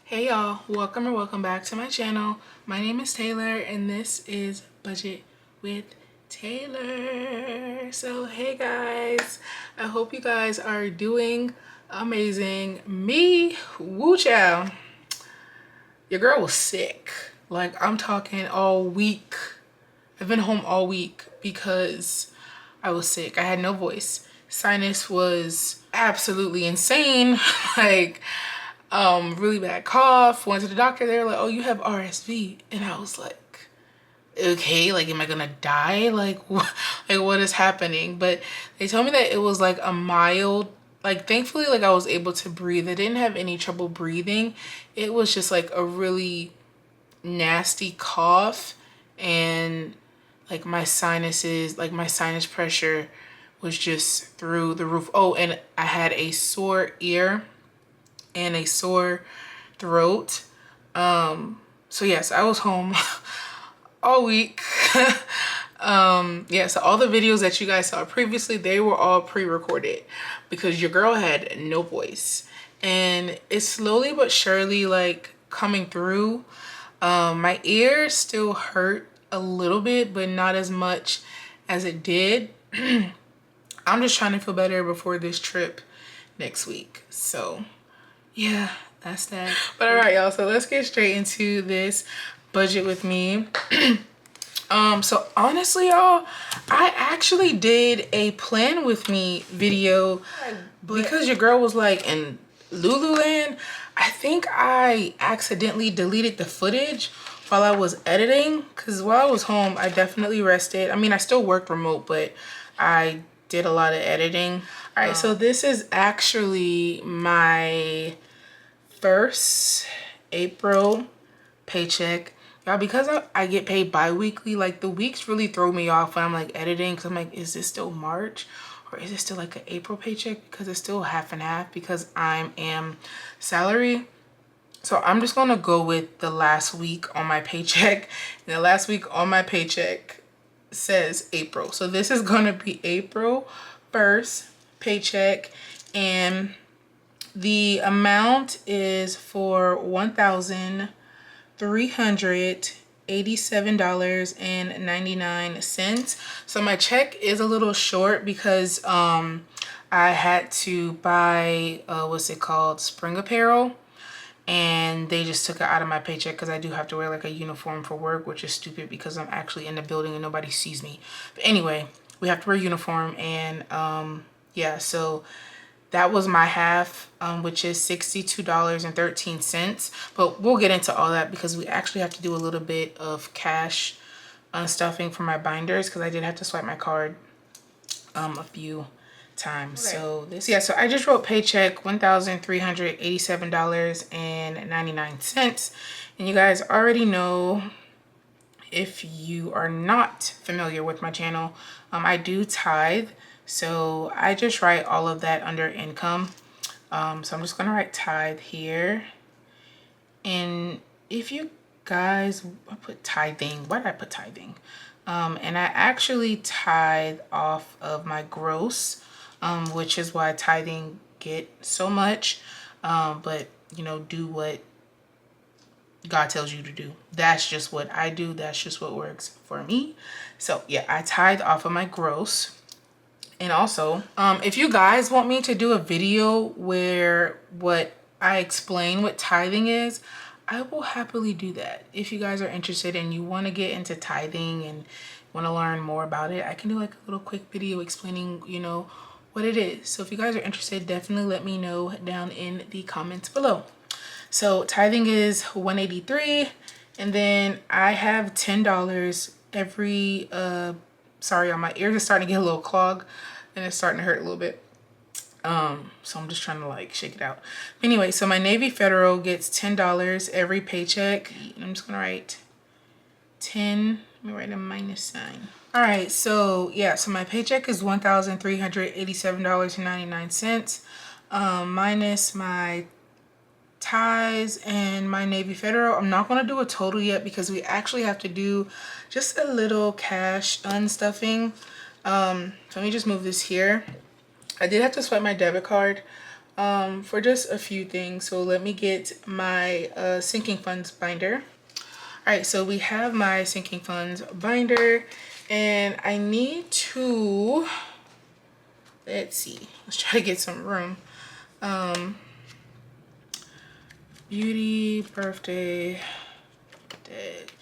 Hey y'all, welcome or welcome back to my channel. My name is Taylor and this is Budget with Taylor. So hey guys, I hope you guys are doing amazing. Me, woo chow, your girl was sick. Like I'm talking all week. I've been home all week because I was sick. I had no voice. Sinus was absolutely insane. Like really bad cough. Went to the doctor. They were like, oh, you have RSV. And I was like, okay, like, am I gonna die? Like, like what is happening? But they told me that it was like a mild, like, thankfully, like I was able to breathe. I didn't have any trouble breathing. It was just like a really nasty cough, and like my sinuses, like my sinus pressure was just through the roof. Oh, and I had a sore ear and a sore throat. So yes, I was home all week. Yeah, so all the videos that you guys saw previously, they were all pre-recorded because your girl had no voice, and it's slowly but surely like coming through. My ear still hurt a little bit, but not as much as it did. I'm just trying to feel better before this trip next week. So yeah, that's that. But all right, y'all, so let's get straight into this budget with me. So honestly, y'all, I actually did a plan with me video because your girl was like in Lululand. I think I accidentally deleted the footage while I was editing, because while I was home, I definitely rested. I mean, I still worked remote, but I did a lot of editing. All right, so this is actually my first April paycheck. Y'all, because I get paid bi-weekly, like the weeks really throw me off when I'm like editing, because I'm like, is this still March or is it still like an April paycheck? Because it's still half and half because I am salary. So I'm just gonna go with the last week on my paycheck, and the last week on my paycheck says April. So this is gonna be April 1st paycheck, and the amount is for $1,387.99. So my check is a little short because I had to buy what's it called, spring apparel, and they just took it out of my paycheck because I do have to wear like a uniform for work, which is stupid because I'm actually in the building and nobody sees me. But anyway, we have to wear a uniform, and yeah, so that was my half, which is $62.13. But we'll get into all that because we actually have to do a little bit of cash unstuffing for my binders, because I did have to swipe my card a few times. Okay. So this, yeah, so I just wrote paycheck $1,387.99. And you guys already know, if you are not familiar with my channel, I do tithe. So I just write all of that under income. So I'm just gonna write tithe here. And if you guys, I put tithing, why did I put tithing? And I actually tithe off of my gross, which is why tithing get so much. But you know, do what God tells you to do. That's just what I do. That's just what works for me. So yeah, I tithe off of my gross. And also, if you guys want me to do a video where what I explain what tithing is, I will happily do that. If you guys are interested and you want to get into tithing and want to learn more about it, I can do like a little quick video explaining, you know, what it is. So if you guys are interested, definitely let me know down in the comments below. So tithing is $183, and then I have $10 every sorry, my ears are starting to get a little clogged and it's starting to hurt a little bit. So I'm just trying to like shake it out. Anyway, so my Navy Federal gets $10 every paycheck. And I'm just gonna write 10, let me write a minus sign. All right, so yeah, so my paycheck is $1,387.99, minus my ties and my Navy Federal. I'm not going to do a total yet because we actually have to do just a little cash unstuffing. So let me just move this here. I did have to swipe my debit card for just a few things. So let me get my sinking funds binder. All right, so we have my sinking funds binder, and I need to, let's see, let's try to get some room. Beauty, birthday, dead,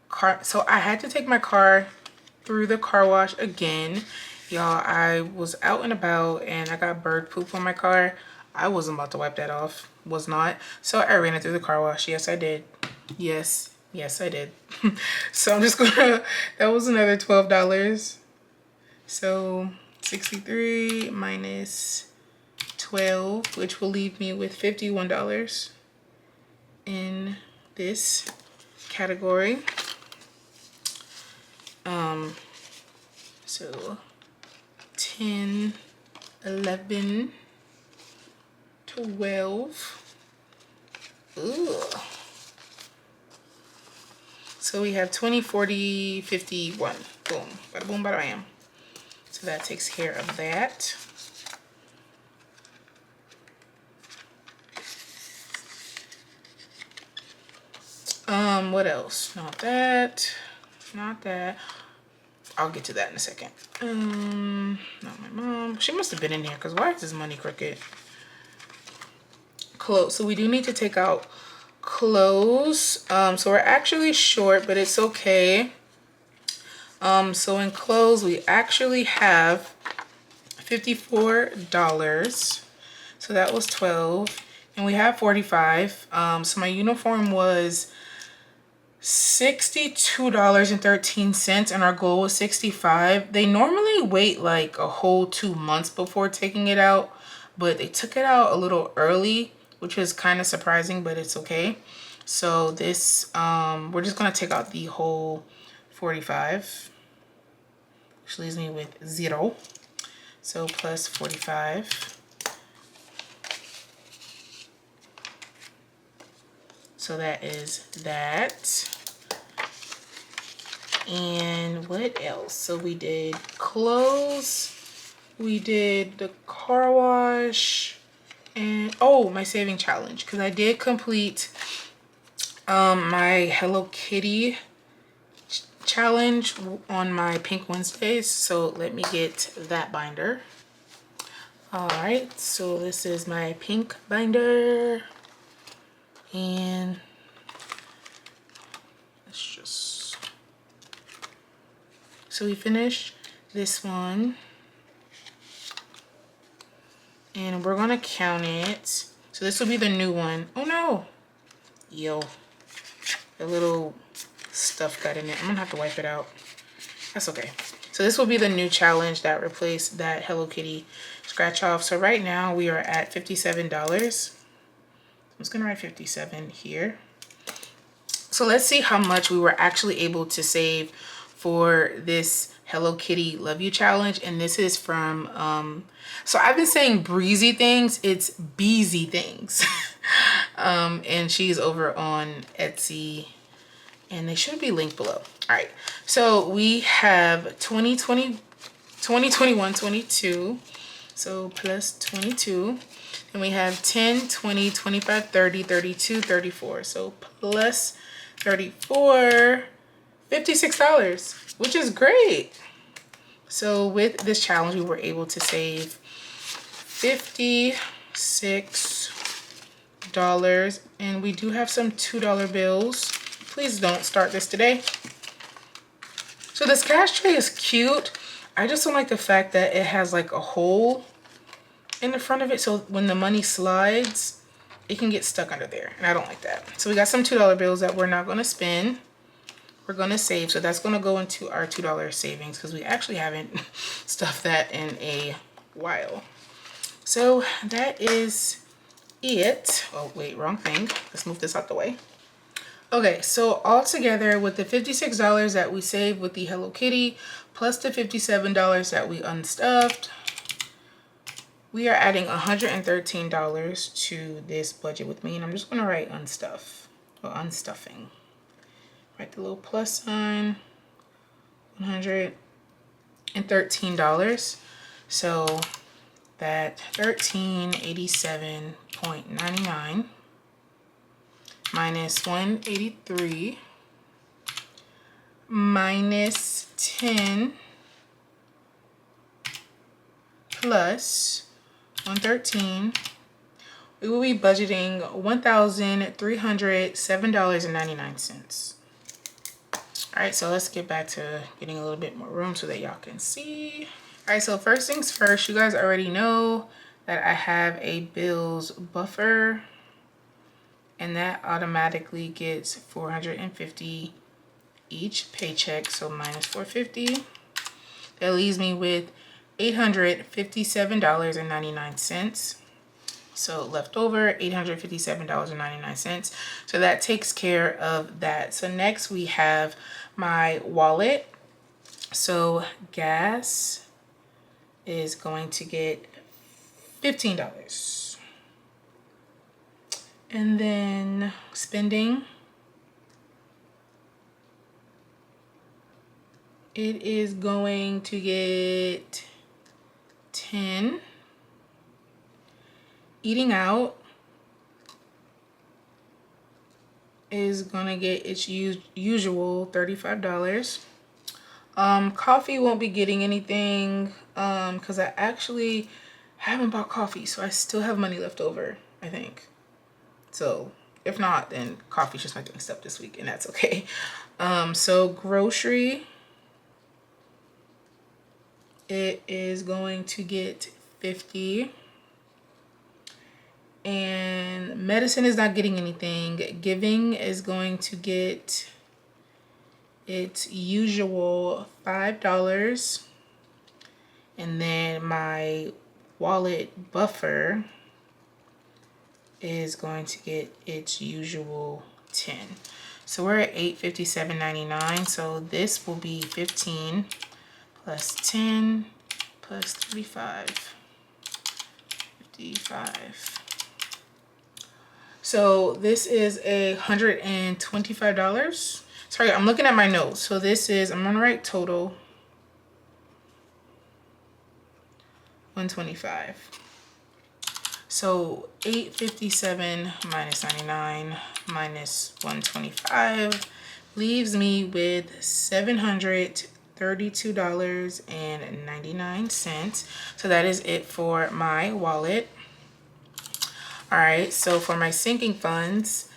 car. So I had to take my car through the car wash again. Y'all, I was out and about and I got bird poop on my car. I wasn't about to wipe that off, was not. So I ran it through the car wash. Yes, I did. Yes, I did. So I'm just gonna, that was another $12. So 63 minus 12, which will leave me with $51 in this category. So 10, 11, 12. Ooh. So we have 20, 40, 51. Boom. Bada boom, bada bam. So that takes care of that. What else? Not that. Not that. I'll get to that in a second. Not my mom. She must have been in here because why is this money crooked? Clothes. So we do need to take out clothes. So we're actually short, but it's okay. So in clothes, we actually have $54. So that was 12. And we have 45. So my uniform was $62.13 and our goal was 65. They normally wait like a whole 2 months before taking it out, but they took it out a little early, which is kind of surprising, but it's okay. So this, we're just gonna take out the whole 45, which leaves me with 0. So plus 45. So that is that. And what else? So we did clothes, we did the car wash, and oh, my saving challenge, because I did complete my Hello Kitty challenge on my Pink Wednesdays. So let me get that binder. All right, so this is my pink binder. And let's just, so we finished this one and we're gonna count it. So this will be the new one. Oh no, yo, the little stuff got in it. I'm gonna have to wipe it out. That's okay. So this will be the new challenge that replaced that Hello Kitty scratch off. So right now we are at $57. I'm just gonna write 57 here. So let's see how much we were actually able to save for this Hello Kitty Love You challenge. And this is from, so I've been saying breezy things, it's beezy things. And she's over on Etsy and they should be linked below. All right, so we have 2020, 2021, 22. So plus 22. And we have 10, 20, 25, 30, 32, 34. So plus 34, $56, which is great. So with this challenge, we were able to save $56. And we do have some $2 bills. Please don't start this today. So this cash tray is cute. I just don't like the fact that it has like a hole in the front of it, so when the money slides it can get stuck under there, and I don't like that. So we got some $2 bills that we're not going to spend, we're going to save. So that's going to go into our $2 savings because we actually haven't stuffed that in a while. So that is it. Oh wait, wrong thing. Let's move this out the way. Okay, so all together with the $56 that we saved with the Hello Kitty plus the $57 that we unstuffed, we are adding $113 to this budget with me. And I'm just going to write unstuff or unstuffing. Write the little plus sign. $113. So that 1387.99 minus 183 minus 10 plus 113, we will be budgeting $1,307.99. All right, so let's get back to getting a little bit more room so that y'all can see. All right, so first things first, you guys already know that I have a bills buffer, and that automatically gets $450 each paycheck, so minus $450. That leaves me with $857.99. So left over $857.99. So that takes care of that. So next we have my wallet. So gas is going to get $15. And then spending, it is going to get 10. Eating out is gonna get its usual $35. Coffee won't be getting anything because I actually haven't bought coffee, so I still have money left over, I think. So if not, then coffee's just not getting stuff this week, and that's okay. So grocery, it is going to get 50. And medicine is not getting anything. Giving is going to get its usual $5. And then my wallet buffer is going to get its usual 10. So we're at $857.99. So this will be 15 plus 10 plus 35. 55. So this is $125. Sorry, I'm looking at my notes. So this is, I'm gonna write total 125. So 857 minus 99 minus 125 leaves me with $732.99. So that is it for my wallet. All right, so for my sinking funds,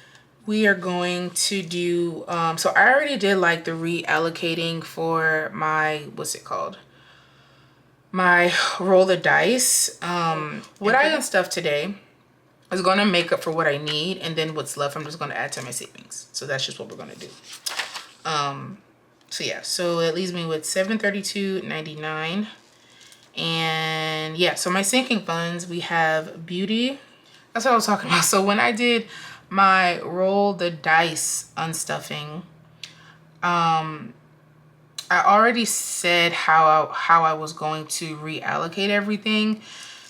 we are going to do, so I already did like the reallocating for my, what's it called? My roll the dice. What I unstuffed today is going to make up for what I need, and then what's left I'm just going to add to my savings. So that's just what we're going to do. So yeah, so it leaves me with $732.99. And yeah, so my sinking funds, we have beauty. That's what I was talking about. So when I did my roll the dice unstuffing, I already said how I was going to reallocate everything.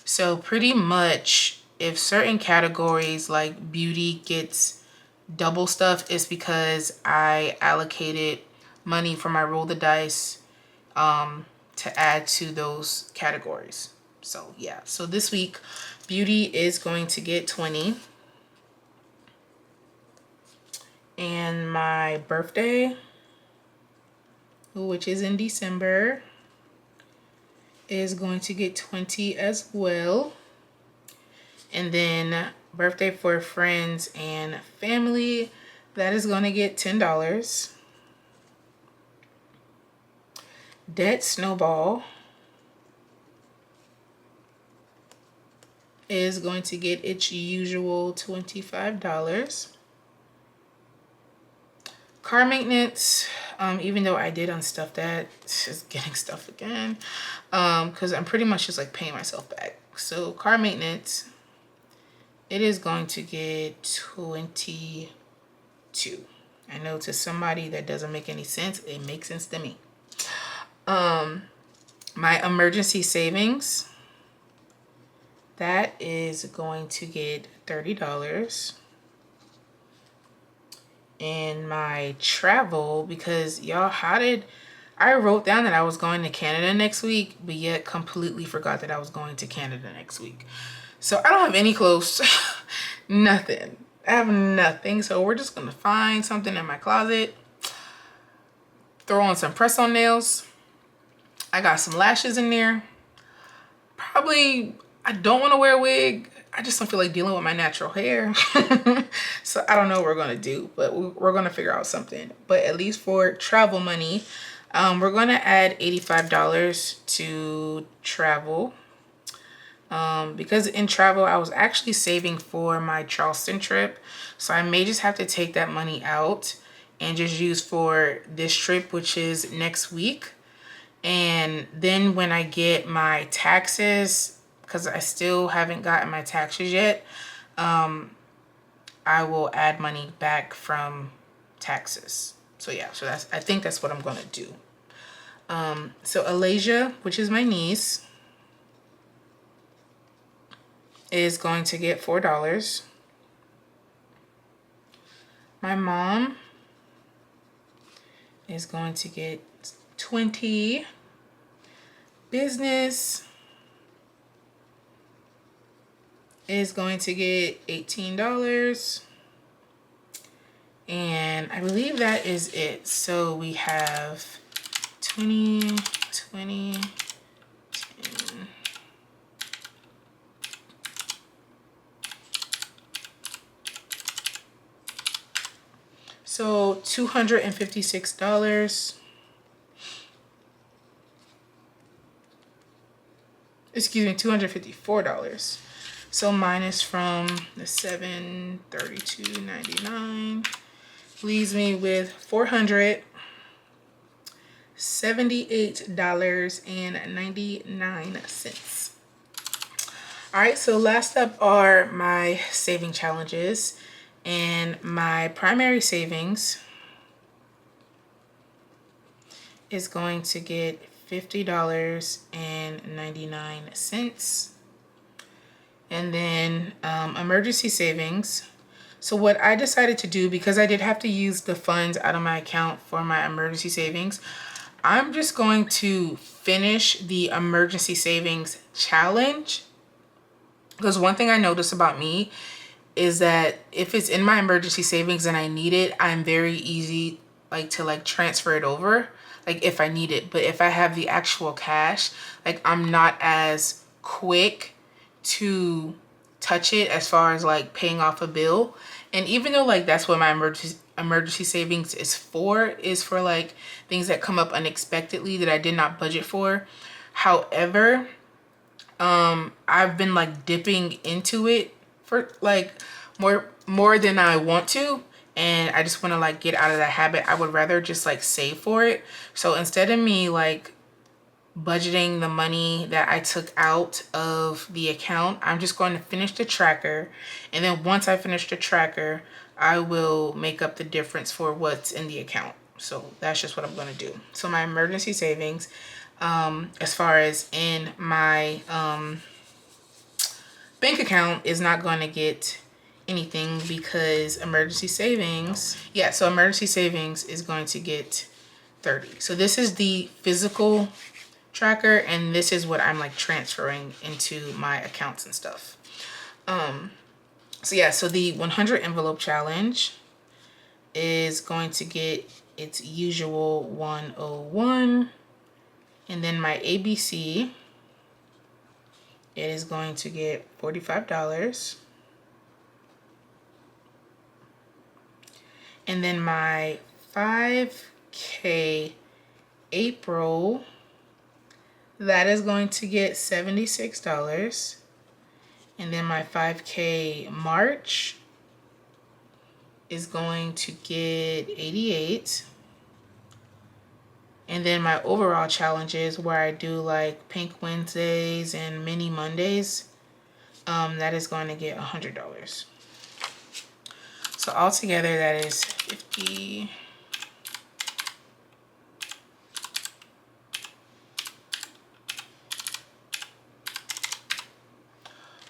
So pretty much if certain categories like beauty gets double stuff, it's because I allocated money for my roll the dice to add to those categories. So yeah, so this week beauty is going to get 20. And my birthday, which is in December, is going to get 20 as well. And then birthday for friends and family, that is going to get $10. Debt snowball is going to get its usual $25. Car maintenance, even though I did unstuff that, it's just getting stuff again, because I'm pretty much just like paying myself back. So car maintenance, it is going to get 22. I know to somebody that doesn't make any sense, it makes sense to me. My emergency savings, that is going to get $30. And my travel, because y'all, how did I wrote down that I was going to Canada next week, but yet completely forgot that I was going to Canada next week. So I don't have any clothes, nothing. I have nothing. So we're just gonna find something in my closet, throw on some press-on nails. I got some lashes in there. Probably, I don't want to wear a wig. I just don't feel like dealing with my natural hair. So I don't know what we're gonna do, but we're gonna figure out something. But at least for travel money, we're gonna add $85 to travel. Because in travel, I was actually saving for my Charleston trip. So I may just have to take that money out and just use for this trip, which is next week. And then when I get my taxes, because I still haven't gotten my taxes yet, I will add money back from taxes. So yeah, so I think that's what I'm gonna do. So Alasia, which is my niece, is going to get $4. My mom is going to get 20. Business is going to get $18. And I believe that is it. So we have 20, 20, 10. So $256. Excuse me, $254. So minus from the $732.99 leaves me with $478.99. All right, so last up are my saving challenges, and my primary savings is going to get $50.99. And then emergency savings. So what I decided to do, because I did have to use the funds out of my account for my emergency savings, I'm just going to finish the emergency savings challenge. Because one thing I noticed about me is that if it's in my emergency savings and I need it, I'm very easy to transfer it over, if I need it. But if I have the actual cash, I'm not as quick to touch it as far as paying off a bill. And even though that's what my emergency savings is for things that come up unexpectedly that I did not budget for. However, I've been dipping into it for more than I want to, and I just want to get out of that habit. I would rather just save for it. So instead of me budgeting the money that I took out of the account, I'm just going to finish the tracker, and then once I finish the tracker, I will make up the difference for what's in the account. So that's just what I'm going to do. So my emergency savings, as far as in my bank account, is not going to get anything because emergency savings, so emergency savings is going to get 30. So this is the physical tracker, and this is what I'm transferring into my accounts and stuff. So the 100 envelope challenge is going to get its usual 101, and then my ABC, it is going to get $45. And then my 5K April, that is going to get $76. And then my 5K March is going to get $88. And then my overall challenges, where I do Pink Wednesdays and Mini Mondays, that is going to get $100. So altogether, that is 50.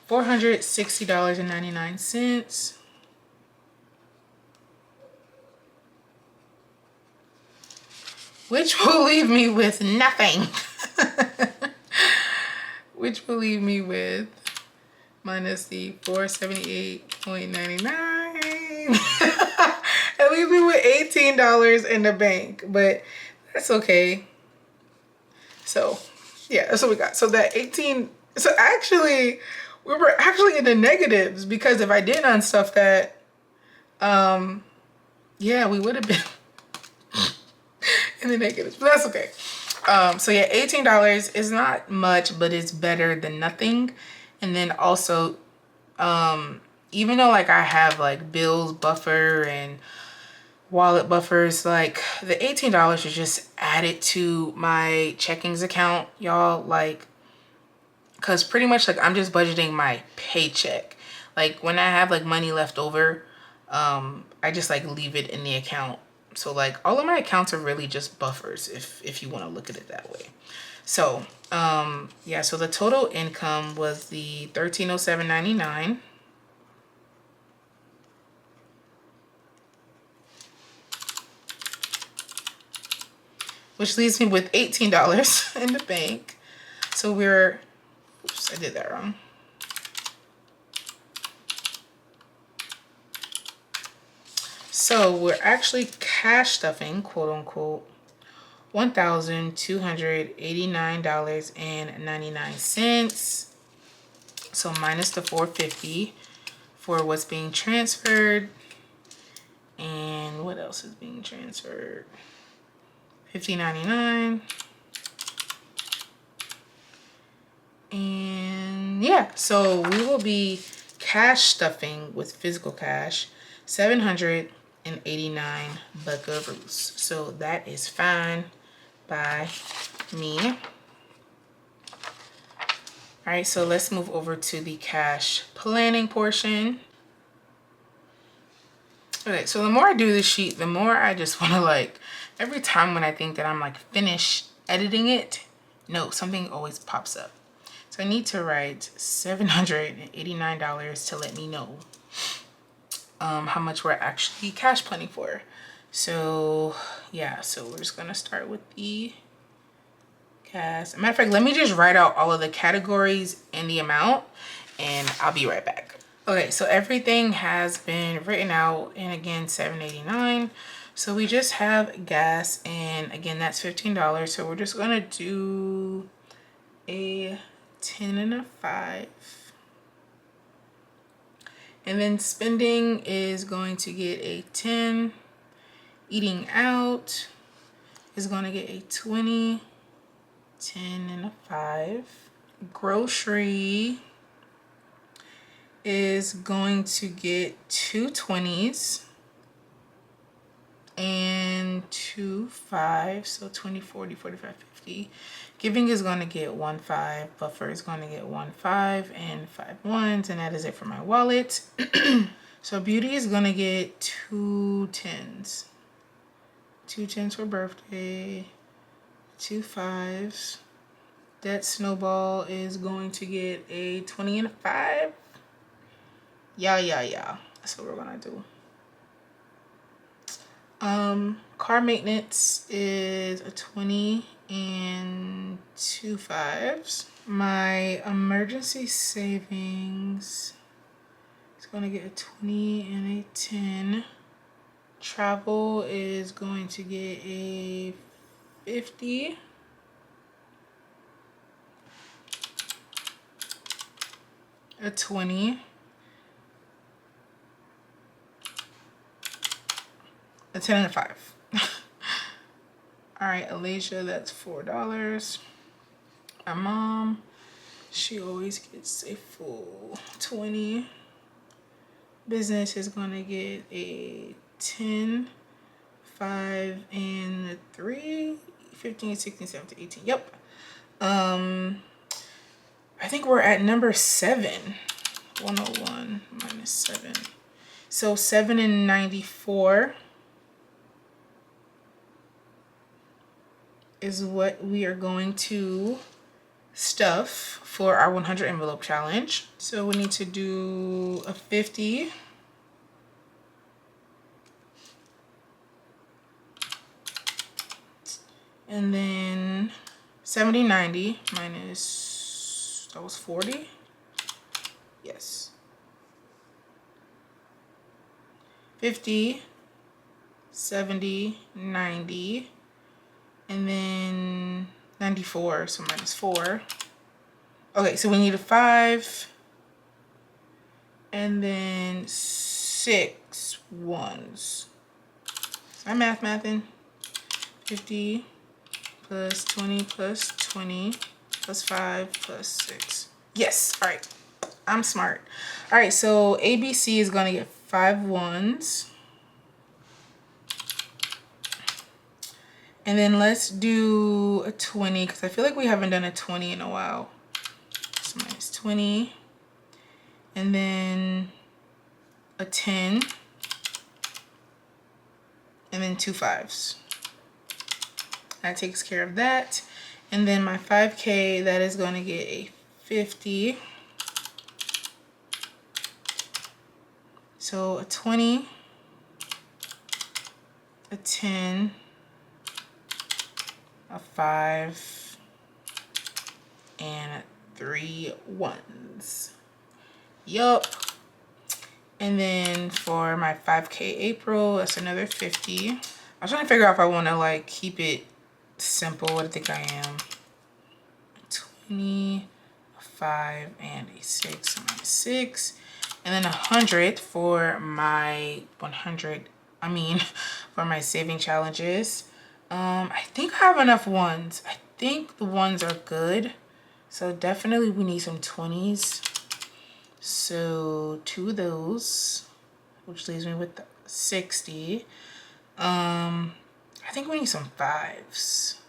$460.99. which will leave me with nothing. Which will leave me with minus the 478.99. It leaves me with $18 in the bank, but that's okay. So yeah, that's what we got. So that 18, so actually we were actually in the negatives, because if I didn't unstuff that, yeah, we would have been in the negatives, but that's okay. So yeah, $18 is not much, but it's better than nothing. And then also, even though like I have like bills buffer and wallet buffers, like the $18 is just added to my checkings account, y'all, like, because pretty much like I'm just budgeting my paycheck. Like when I have like money left over, I just like leave it in the account. So like all of my accounts are really just buffers, if you want to look at it that way. So yeah, so the total income was the $1307.99. Which leaves me with $18 in the bank. So we're, oops, I did that wrong. So we're actually cash stuffing, quote unquote, $1,289.99. So minus the $450 for what's being transferred. And what else is being transferred? $50.99. And yeah, so we will be cash stuffing with physical cash 789 buckaroos. So that is fine by me. All right, so let's move over to the cash planning portion. Okay, so the more I do this sheet, the more I just want to like, every time when I think that I'm like finished editing it, no, something always pops up. So I need to write $789 to let me know how much we're actually cash planning for. So yeah, so we're just gonna start with the cash. Matter of fact, let me just write out all of the categories and the amount, and I'll be right back. Okay, so everything has been written out, and again, $789. So we just have gas, and again, that's $15. So we're just gonna do a 10 and a 5. And then spending is going to get a 10. Eating out is going to get a 20, 10 and a 5. Grocery is going to get 2 20s and 2 5s, so 20, 40, 45, 50. Giving is going to get 1 5. Buffer is going to get 1 5 and 5 1s, and that is it for my wallet. So beauty is going to get 2 10s. 2 10s for birthday, 2 5s. That snowball is going to get a 20 and a 5. Yeah. That's what we're gonna do. Car maintenance is a 20 and 2 5s. My emergency savings is gonna get a 20 and a 10. Travel is going to get a 50. A 20. A 10 and a 5. All right, Alicia, that's $4. My mom, she always gets a full 20. Business is gonna get a 10, 5, and a 3, 15, 16, 17, 18. Yep. I think we're at number 7. 101 minus 7. So 7 and 94 is what we are going to stuff for our 100 envelope challenge. So we need to do a 50. And then 70, 90 minus, that was 40. Yes. 50, 70, 90, and then 94, so minus 4. Okay, so we need a 5, and then 6 ones. I'm mathing. 50 plus 20 plus 20 plus 5 plus 6. Yes, all right. I'm smart. All right, so ABC is gonna get 5 ones. And then let's do a 20, because I feel like we haven't done a 20 in a while. So minus 20. And then a 10. And then 2 5s. That takes care of that. And then my 5K, that is going to get a 50. So a 20, a 10, a 5, and 3 ones. Yup. And then for my 5K April, that's another 50. I was trying to figure out if I want to like keep it simple. What do I think I am? 20, a 5, and a 6, so minus 6. And then 100 for my 100, for my saving challenges. I think I have enough ones. I think the ones are good. So definitely we need some 20s. So 2 of those, which leaves me with 60. I think we need some 5s.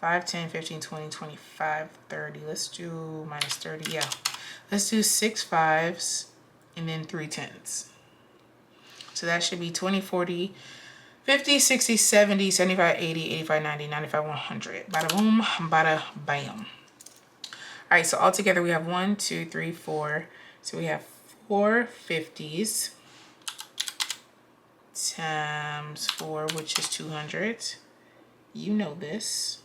5, 10, 15, 20, 25, 30. Let's do minus 30, yeah. Let's do 6 5s and then 3 10s. So that should be 20, 40, 50, 60, 70, 75, 80, 85, 90, 95, 100. Bada boom, bada bam. All right, so all together we have 1, 2, 3, 4. So we have 4 50s times 4, which is 200. You know this.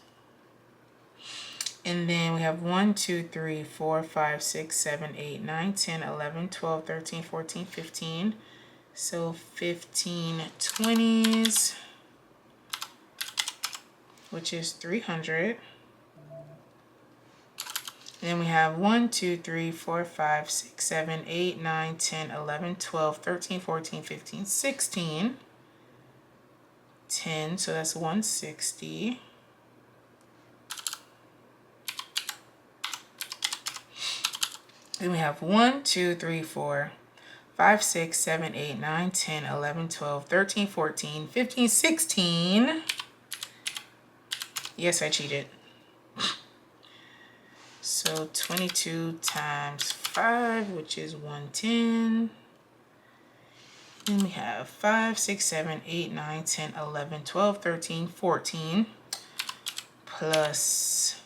And then we have 1, 2, 3, 4, 5, 6, 7, 8, 9, 10, 11, 12, 13, 14, 15. So 15 20s, which is 300. And then we have 1, 2, 3, 4, 5, 6, 7, 8, 9, 10, 11, 12, 13, 14, 15, 16. 10, so that's 160. Then we have 1, 2, 3, 4, 5, 6, 7, 8, 9, 10, 11, 12, 13, 14, 15, 16. Yes, I cheated. So 22 times 5, which is 110. Then we have 5, 6, 7, 8, 9, 10, 11, 12, 13, 14. Plus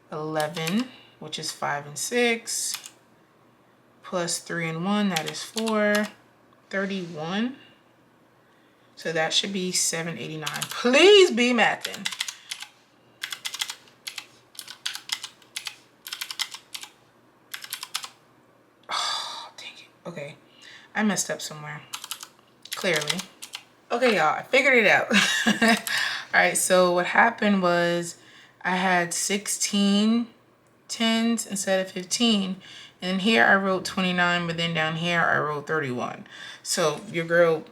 11, which is 5 and 6. Plus 3 and 1, that is 4. 31. So that should be 789. Please be mathing. Oh, dang it. Okay. I messed up somewhere. Clearly. Okay, y'all. I figured it out. Alright, so what happened was I had 16 10s instead of 15. And then here I wrote 29, but then down here I wrote 31. So your girl,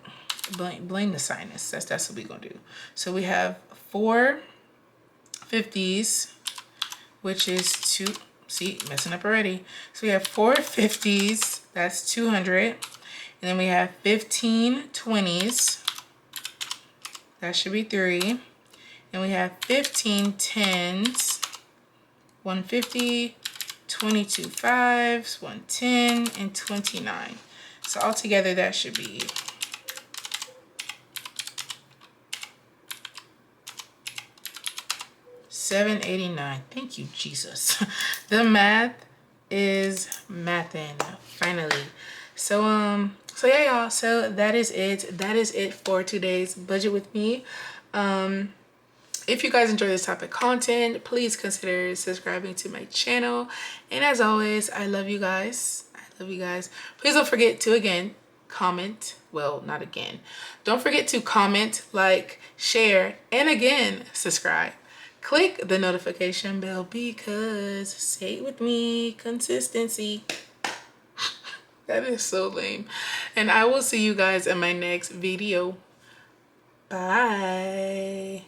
blame the sinus. That's what we're gonna do. So we have 4 50s, which is 2. See, messing up already. So we have 4 50s, that's 200. And then we have 15 20s, that should be 3. And we have 15 10s, 150, 22 5s, 110, and 29. So altogether that should be $789. Thank you, Jesus. The math is mathin', finally. So yeah, y'all. So that is it. That is it for today's budget with me. If you guys enjoy this type of content, please consider subscribing to my channel. And as always, I love you guys. I love you guys. Please don't forget to, again, comment. Well, not again. Don't forget to comment, like, share, and again, subscribe. Click the notification bell because, say it with me, consistency. That is so lame. And I will see you guys in my next video. Bye.